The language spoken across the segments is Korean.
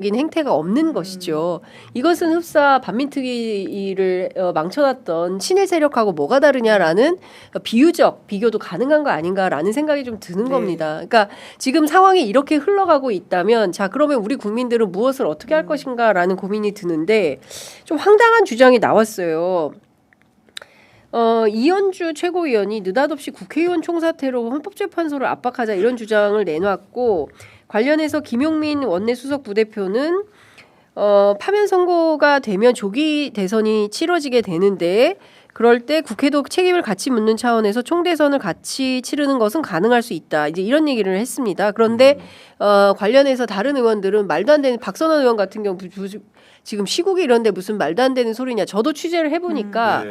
행태가 없는 것이죠. 이것은 흡사 반민특위를 망쳐놨던 친일 세력하고 뭐가 다르냐라는 비교도 가능한 거 아닌가라는 생각이 좀 드는 겁니다. 그러니까 지금 상황이 이렇게 흘러가고 있다면 자 그러면 우리 국민들은 무엇을 어떻게 할 것인가라는 고민이 드는데 좀 황당한 주장이 나왔어요. 이현주 최고위원이 느닷없이 국회의원 총사퇴로 헌법재판소를 압박하자 이런 주장을 내놨고 관련해서 김용민 원내수석 부대표는 파면 선고가 되면 조기 대선이 치러지게 되는데 그럴 때 국회도 책임을 같이 묻는 차원에서 총대선을 같이 치르는 것은 가능할 수 있다. 이제 이런 얘기를 했습니다. 그런데 관련해서 다른 의원들은 말도 안 되는 박선원 의원 같은 경우 지금 시국이 이런데 무슨 말도 안 되는 소리냐. 저도 취재를 해보니까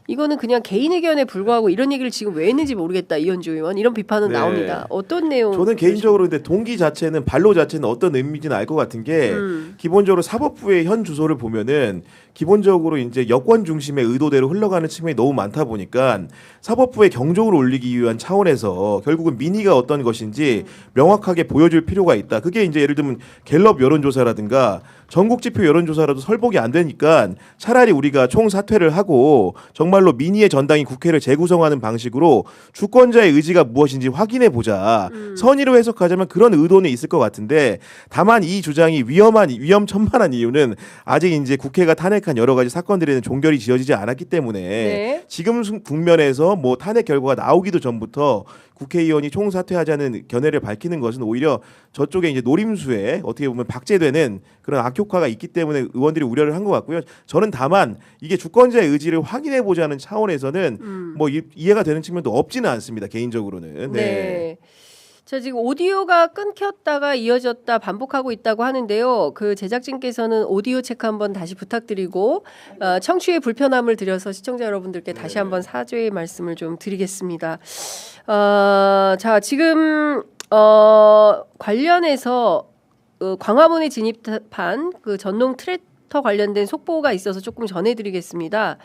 이거는 그냥 개인 의견에 불과하고 이런 얘기를 지금 왜 했는지 모르겠다. 이현주 의원 이런 비판은 나옵니다. 어떤 내용? 저는 개인적으로 근데 동기 자체는 반로 자체는 어떤 의미인지는 알 것 같은 게 기본적으로 사법부의 현 주소를 보면은 기본적으로 이제 여권 중심의 의도대로 흘러가는 측면이 너무 많다 보니까 사법부의 경종을 울리기 위한 차원에서 결국은 민의가 어떤 것인지 명확하게 보여줄 필요가 있다. 그게 이제 예를 들면 갤럽 여론조사라든가 전국지표 여론조사라도 설복이 안 되니까 차라리 우리가 총사퇴를 하고 정말로 민의의 전당인 국회를 재구성하는 방식으로 주권자의 의지가 무엇인지 확인해 보자. 선의로 해석하자면 그런 의도는 있을 것 같은데 다만 이 주장이 위험천만한 이유는 아직 이제 국회가 탄핵한 여러 가지 사건들에는 종결이 지어지지 않았기 때문에 지금 국면에서 뭐 탄핵 결과가 나오기도 전부터 국회의원이 총사퇴하자는 견해를 밝히는 것은 오히려 저쪽에 이제 노림수에 어떻게 보면 박제되는 그런 악효과가 있기 때문에 의원들이 우려를 한 것 같고요. 저는 다만 이게 주권자의 의지를 확인해 보자는 차원에서는 뭐 이해가 되는 측면도 없지는 않습니다. 개인적으로는. 네. 자, 지금 오디오가 끊겼다가 이어졌다 반복하고 있다고 하는데요. 그 제작진께서는 오디오 체크 한번 다시 부탁드리고 청취의 불편함을 드려서 시청자 여러분들께 다시 한번 사죄의 말씀을 좀 드리겠습니다. 자, 지금 관련해서 광화문에 진입한 그 전농 트랙터 관련된 속보가 있어서 조금 전해드리겠습니다.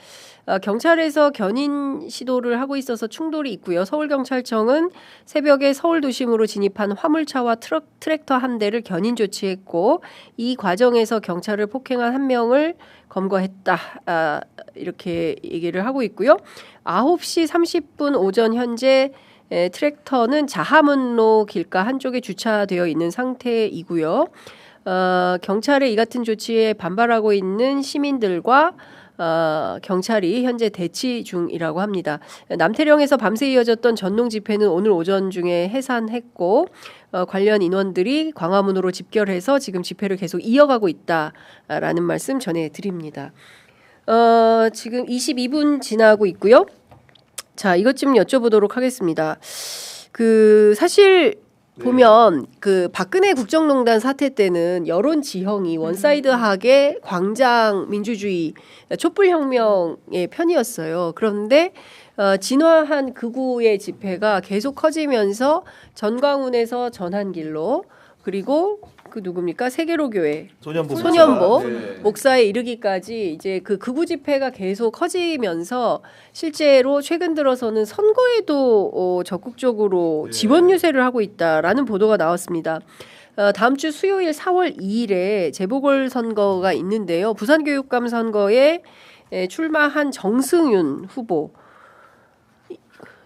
경찰에서 견인 시도를 하고 있어서 충돌이 있고요. 서울경찰청은 새벽에 서울 도심으로 진입한 화물차와 트랙터 한 대를 견인 조치했고 이 과정에서 경찰을 폭행한 한 명을 검거했다. 이렇게 얘기를 하고 있고요. 9시 30분 오전 현재 트랙터는 자하문로 길가 한쪽에 주차되어 있는 상태이고요. 경찰의 이 같은 조치에 반발하고 있는 시민들과 경찰이 현재 대치 중이라고 합니다. 남태령에서 밤새 이어졌던 전농 집회는 오늘 오전 중에 해산했고 관련 인원들이 광화문으로 집결해서 지금 집회를 계속 이어가고 있다라는 말씀 전해드립니다. 지금 22분 지나고 있고요. 자, 이것 좀 여쭤보도록 하겠습니다. 사실 보면 박근혜 국정농단 사태 때는 여론 지형이 원사이드하게 광장 민주주의 촛불혁명의 편이었어요. 그런데 진화한 극우의 집회가 계속 커지면서 전광훈에서 전한길로 그리고 그 누굽니까? 세계로교회 소년보 목사에 이르기까지 이제 그 극우 집회가 계속 커지면서 실제로 최근 들어서는 선거에도 적극적으로 지원 유세를 하고 있다라는 보도가 나왔습니다. 다음 주 수요일 4월 2일에 재보궐 선거가 있는데요. 부산교육감 선거에 출마한 정승윤 후보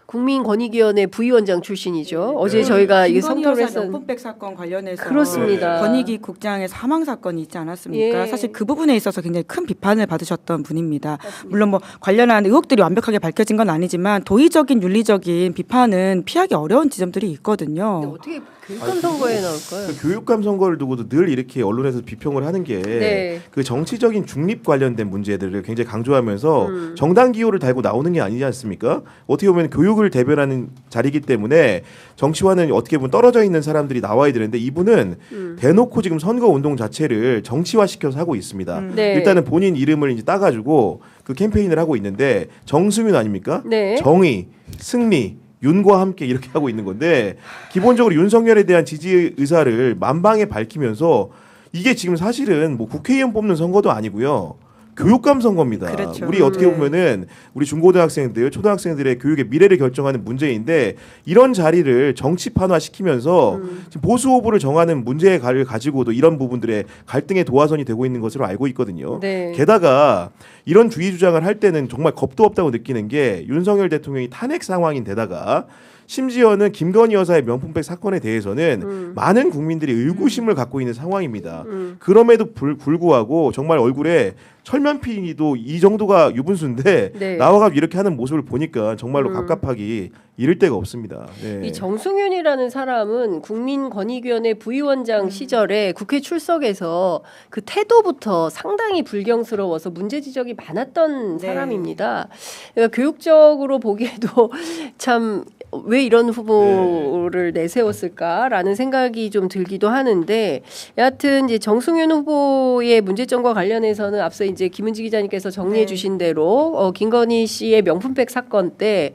국민권익위원회 부위원장 출신이죠. 어제 저희가 이게 성토를 했었는데 명품백 사건 관련해서 그렇습니다. 권익위 국장의 사망 사건이 있지 않았습니까? 사실 그 부분에 있어서 굉장히 큰 비판을 받으셨던 분입니다. 맞습니다. 물론 뭐 관련한 의혹들이 완벽하게 밝혀진 건 아니지만 도의적인 윤리적인 비판은 피하기 어려운 지점들이 있거든요. 근데 어떻게 교육감 선거에 나올까요? 교육감 선거를 두고도 늘 이렇게 언론에서 비평을 하는 게 그 정치적인 중립 관련된 문제들을 굉장히 강조하면서 정당 기호를 달고 나오는 게 아니지 않습니까? 어떻게 보면 교육을 대변하는 자리이기 때문에 정치와는 어떻게 보면 떨어져 있는 사람들이 나와야 되는데 이분은 대놓고 지금 선거 운동 자체를 정치화시켜서 하고 있습니다. 일단은 본인 이름을 이제 따가지고 그 캠페인을 하고 있는데 정승윤 아닙니까? 정의, 승리, 윤과 함께 이렇게 하고 있는 건데 기본적으로 윤석열에 대한 지지 의사를 만방에 밝히면서 이게 지금 사실은 뭐 국회의원 뽑는 선거도 아니고요. 교육감 선거입니다. 그렇죠. 우리 어떻게 보면은 우리 중고등학생들, 초등학생들의 교육의 미래를 결정하는 문제인데 이런 자리를 정치판화 시키면서 지금 보수 후보를 정하는 문제의 가를 가지고도 이런 부분들의 갈등의 도화선이 되고 있는 것으로 알고 있거든요. 네. 게다가 이런 주의 주장을 할 때는 정말 겁도 없다고 느끼는 게 윤석열 대통령이 탄핵 상황인데다가 심지어는 김건희 여사의 명품백 사건에 대해서는 많은 국민들이 의구심을 갖고 있는 상황입니다. 그럼에도 불구하고 정말 얼굴에 철면피도 이 정도가 유분수인데 네. 나와가 이렇게 하는 모습을 보니까 정말로 갑갑하기 이를 데가 없습니다. 네. 이 정승윤이라는 사람은 국민권익위원회 부위원장 시절에 국회 출석에서 그 태도부터 상당히 불경스러워서 문제 지적이 많았던 네. 사람입니다. 그러니까 교육적으로 보기에도 참 왜 이런 후보를 내세웠을까라는 생각이 좀 들기도 하는데 여하튼 이제 정승윤 후보의 문제점과 관련해서는 앞서 이제 김은지 기자님께서 정리해 주신 대로 김건희 씨의 명품백 사건 때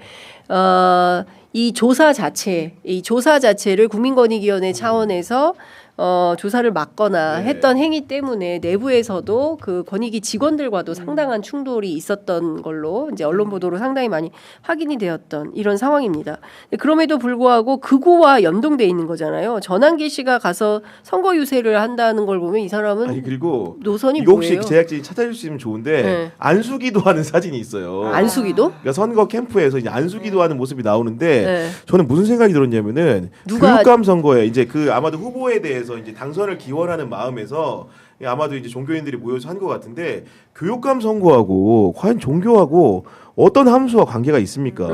이 조사 자체를 국민권익위원회 차원에서 조사를 막거나 네. 했던 행위 때문에 내부에서도 그 권익위 직원들과도 상당한 충돌이 있었던 걸로 이제 언론 보도로 상당히 많이 확인이 되었던 이런 상황입니다. 그럼에도 불구하고 극우와 연동돼 있는 거잖아요. 전환기 씨가 가서 선거 유세를 한다는 걸 보면 이 사람은 아니 그리고 노선이 이거 혹시 뭐예요? 제작진이 찾아주시면 좋은데 네. 안수기도 하는 사진이 있어요. 안수기도? 그러니까 선거 캠프에서 이제 안수기도 하는 모습이 나오는데 네. 저는 무슨 생각이 들었냐면은 누가- 교육감 선거에 이제 그 아마도 후보에 대해서 이제 당선을 기원하는 마음에서 아마도 이제 종교인들이 모여서 한 것 같은데 교육감 선거하고 과연 종교하고 어떤 함수와 관계가 있습니까?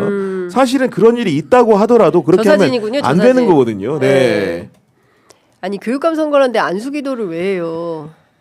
사실은 그런 일이 있다고 하더라도 그렇게 저 하면 사진이군요, 저 안 되는 사진. 거거든요. 네. 네. 아니 교육감 선거라는데 안수기도를 왜 해요?